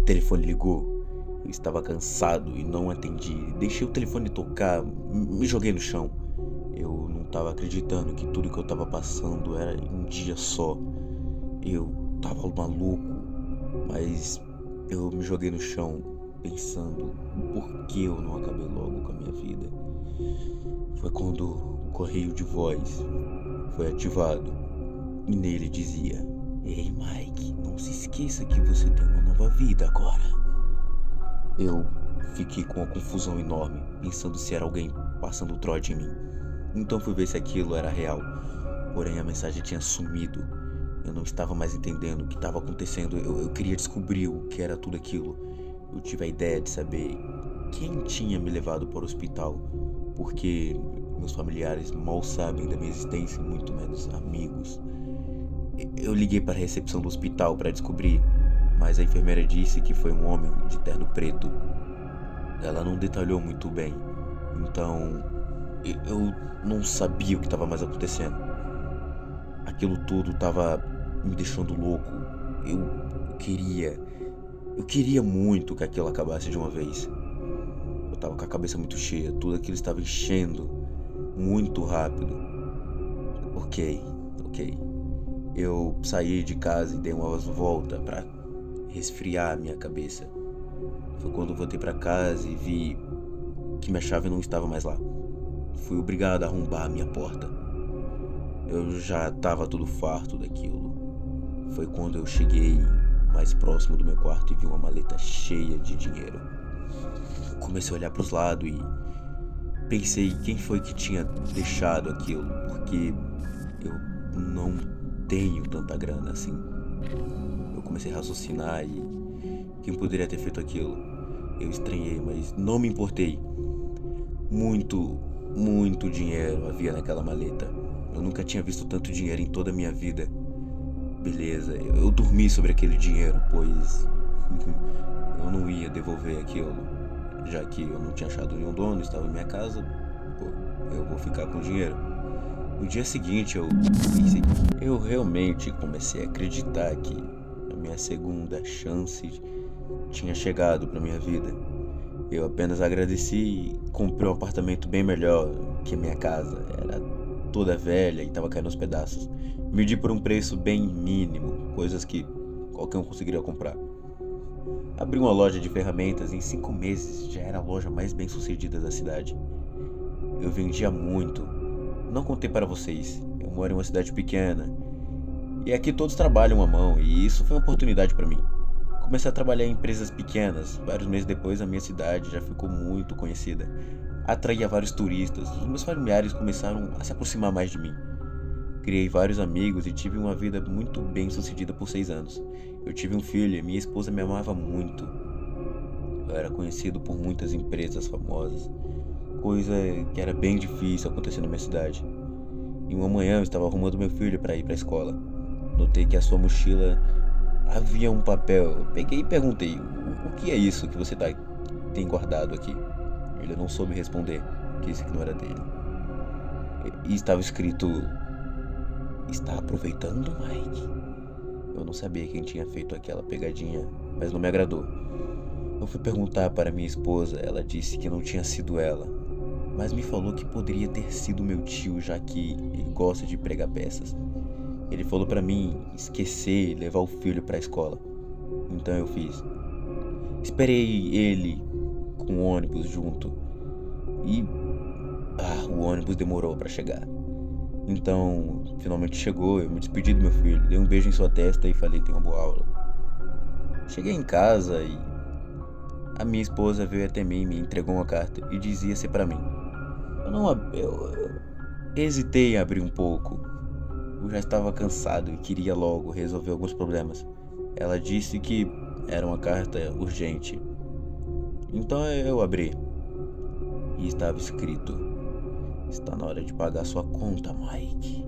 telefone ligou. Eu estava cansado e não atendi. Deixei o telefone tocar, me joguei no chão. Eu não estava acreditando que tudo que eu estava passando era em um dia só. Eu estava maluco, mas eu me joguei no chão pensando por que eu não acabei logo com a minha vida. Foi quando o correio de voz foi ativado e nele dizia: "Ei, Mike, não se esqueça que você tem uma nova vida agora." Eu fiquei com uma confusão enorme, pensando se era alguém passando trote em mim. Então fui ver se aquilo era real, porém a mensagem tinha sumido. Eu não estava mais entendendo o que estava acontecendo. Eu queria descobrir o que era tudo aquilo. Eu tive a ideia de saber quem tinha me levado para o hospital, porque meus familiares mal sabem da minha existência, muito menos amigos. Eu liguei para a recepção do hospital para descobrir, mas a enfermeira disse que foi um homem de terno preto. Ela não detalhou muito bem, então eu não sabia o que estava mais acontecendo. Aquilo tudo estava me deixando louco. Eu queria muito que aquilo acabasse de uma vez. Eu estava com a cabeça muito cheia, tudo aquilo estava enchendo muito rápido. Ok. Eu saí de casa e dei uma volta para resfriar a minha cabeça. Foi quando eu voltei para casa e vi que minha chave não estava mais lá. Fui obrigado a arrombar a minha porta. Eu já estava todo farto daquilo. Foi quando eu cheguei mais próximo do meu quarto e vi uma maleta cheia de dinheiro. Comecei a olhar para os lados e pensei quem foi que tinha deixado aquilo, porque eu não tenho tanta grana assim. Eu comecei a raciocinar e quem poderia ter feito aquilo? Eu estranhei, mas não me importei. Muito dinheiro havia naquela maleta. Eu nunca tinha visto tanto dinheiro em toda a minha vida. Beleza, eu dormi sobre aquele dinheiro, pois eu não ia devolver aquilo, já que eu não tinha achado nenhum dono, estava em minha casa. Pô, eu vou ficar com o dinheiro. No dia seguinte eu realmente comecei a acreditar que a minha segunda chance tinha chegado para minha vida. Eu apenas agradeci e comprei um apartamento bem melhor que a minha casa. Era toda velha e estava caindo aos pedaços. Medi por um preço bem mínimo, coisas que qualquer um conseguiria comprar. Abri uma loja de ferramentas e em 5 meses já era a loja mais bem sucedida da cidade. Eu vendia muito. Não contei para vocês, eu moro em uma cidade pequena e aqui todos trabalham à mão e isso foi uma oportunidade para mim. Comecei a trabalhar em empresas pequenas. Vários meses depois a minha cidade já ficou muito conhecida. Atraía vários turistas. Os meus familiares começaram a se aproximar mais de mim. Criei vários amigos e tive uma vida muito bem sucedida por 6 anos. Eu tive um filho e minha esposa me amava muito. Eu era conhecido por muitas empresas famosas, coisa que era bem difícil acontecer na minha cidade. Em uma manhã eu estava arrumando meu filho para ir para a escola. Notei que a sua mochila havia um papel. Eu peguei e perguntei: o que é isso que você tem guardado aqui? Ele não soube responder, disse que não era dele. E estava escrito: "Está aproveitando, Mike?" Eu não sabia quem tinha feito aquela pegadinha, mas não me agradou. Eu fui perguntar para minha esposa, ela disse que não tinha sido ela, mas me falou que poderia ter sido meu tio, já que ele gosta de pregar peças. Ele falou para mim esquecer e levar o filho para a escola. Então eu fiz. Esperei ele com o ônibus junto e o ônibus demorou para chegar. Então, finalmente chegou, eu me despedi do meu filho, dei um beijo em sua testa e falei: "Tenha uma boa aula." Cheguei em casa e a minha esposa veio até mim, me entregou uma carta e dizia ser para mim. Eu hesitei em abrir um pouco. Eu já estava cansado e queria logo resolver alguns problemas. Ela disse que era uma carta urgente. Então eu abri e estava escrito: "Está na hora de pagar sua conta, Mike."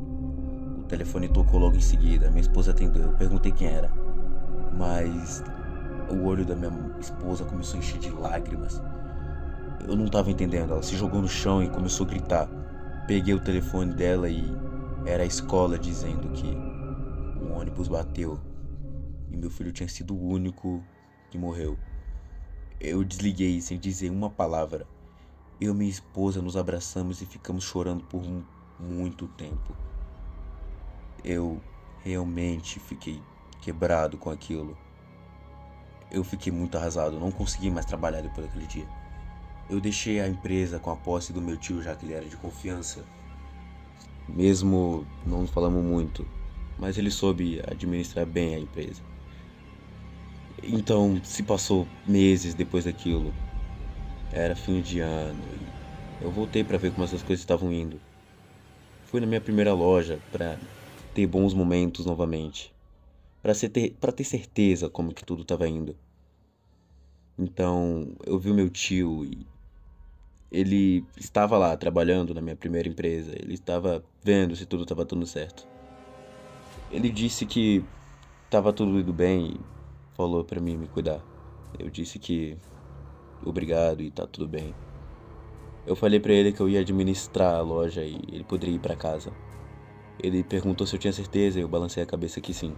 O telefone tocou logo em seguida. Minha esposa atendeu. Eu perguntei quem era, mas o olho da minha esposa começou a encher de lágrimas. Eu não estava entendendo. Ela se jogou no chão e começou a gritar. Peguei o telefone dela e era a escola dizendo que um ônibus bateu e meu filho tinha sido o único e morreu. Eu desliguei sem dizer uma palavra. Eu e minha esposa nos abraçamos e ficamos chorando por muito tempo. Eu realmente fiquei quebrado com aquilo. Eu fiquei muito arrasado, não consegui mais trabalhar depois daquele dia. Eu deixei a empresa com a posse do meu tio, já que ele era de confiança. Mesmo não falamos muito, mas ele soube administrar bem a empresa. Então, se passou meses depois daquilo. Era fim de ano e eu voltei para ver como essas coisas estavam indo. Fui na minha primeira loja para ter bons momentos novamente, para ter certeza como que tudo estava indo. Então, eu vi o meu tio e ele estava lá trabalhando na minha primeira empresa. Ele estava vendo se tudo estava dando certo. Ele disse que estava tudo indo bem e falou para mim me cuidar. Eu disse que obrigado e tá tudo bem. Eu falei pra ele que eu ia administrar a loja e ele poderia ir pra casa. Ele perguntou se eu tinha certeza e eu balancei a cabeça que sim.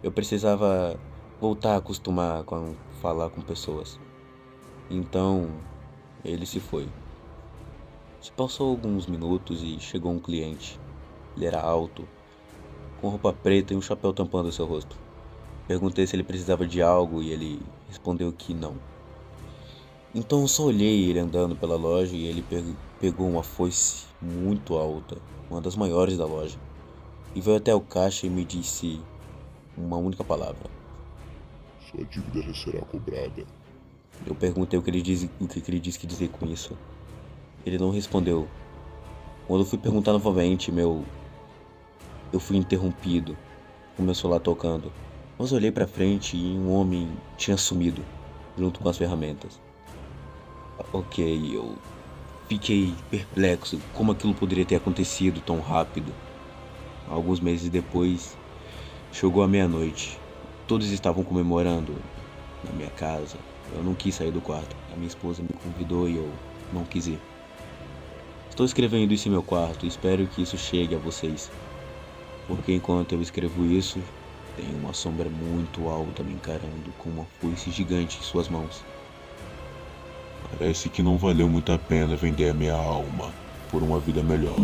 Eu precisava voltar a acostumar com falar com pessoas. Então, ele se foi. Se passou alguns minutos e chegou um cliente. Ele era alto, com roupa preta e um chapéu tampando seu rosto. Perguntei se ele precisava de algo e ele respondeu que não. Então eu só olhei ele andando pela loja e ele pegou uma foice muito alta, uma das maiores da loja, e veio até o caixa e me disse uma única palavra. Sua dívida já será cobrada. Eu perguntei o que ele disse que dizer com isso. Ele não respondeu. Quando eu fui perguntar novamente, eu fui interrompido, com meu celular tocando. Mas eu olhei pra frente e um homem tinha sumido, junto com as ferramentas. Ok, eu fiquei perplexo como aquilo poderia ter acontecido tão rápido. Alguns meses depois, chegou a meia-noite. Todos estavam comemorando na minha casa. Eu não quis sair do quarto. A minha esposa me convidou e eu não quis ir. Estou escrevendo isso em meu quarto e espero que isso chegue a vocês. Porque enquanto eu escrevo isso, tem uma sombra muito alta me encarando com uma foice gigante em suas mãos. Parece que não valeu muito a pena vender a minha alma por uma vida melhor.